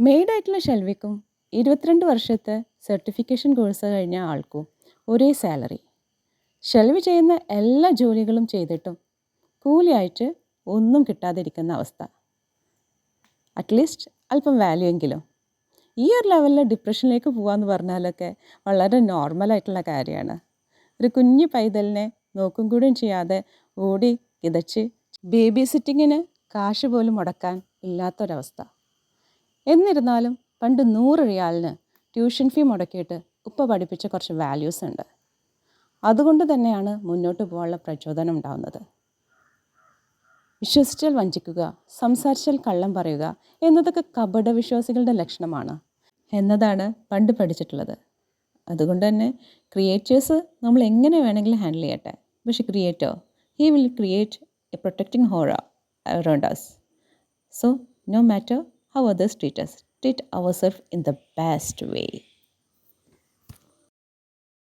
മെയ്ഡായിട്ടുള്ള ഷെൽവിക്കും 22 വർഷത്തെ certification course കഴിഞ്ഞ ആൾക്കും ഒരേ സാലറി. ഷെൽവി ചെയ്യുന്ന എല്ലാ ജോലികളും ചെയ്തിട്ടും കൂലിയായിട്ട് ഒന്നും കിട്ടാതിരിക്കുന്ന അവസ്ഥ. അറ്റ്ലീസ്റ്റ് അല്പം വാല്യൂ എങ്കിലും. ഈ ഒരു ലെവലിൽ ഡിപ്രഷനിലേക്ക് പോകാമെന്ന് പറഞ്ഞാലൊക്കെ വളരെ നോർമലായിട്ടുള്ള കാര്യമാണ്. ഒരു കുഞ്ഞു പൈതലിനെ നോക്കും കൂടിയും ചെയ്യാതെ ഓടി കിതച്ച് ബേബി സിറ്റിങ്ങിന് കാശ് പോലും മുടക്കാൻ ഇല്ലാത്തൊരവസ്ഥ. എന്നിരുന്നാലും പണ്ട് 100 റിയാലിന് ട്യൂഷൻ ഫീ മുടക്കിയിട്ട് ഉപ്പ പഠിപ്പിച്ച കുറച്ച് വാല്യൂസ് ഉണ്ട്. അതുകൊണ്ട് തന്നെയാണ് മുന്നോട്ട് പോകാനുള്ള പ്രചോദനം ഉണ്ടാകുന്നത്. വിശ്വസിച്ചാൽ വഞ്ചിക്കുക, സംസാരിച്ചാൽ കള്ളം പറയുക എന്നതൊക്കെ കപടവിശ്വാസികളുടെ ലക്ഷണമാണ് എന്നതാണ് പണ്ട് പഠിച്ചിട്ടുള്ളത്. അതുകൊണ്ട് തന്നെ ക്രിയേറ്റേഴ്സ് നമ്മൾ എങ്ങനെ വേണമെങ്കിലും ഹാൻഡിൽ ചെയ്യട്ടെ, പക്ഷെ creator he will create a protecting aura around us. So no matter how others treat us, treat ourselves in the best way.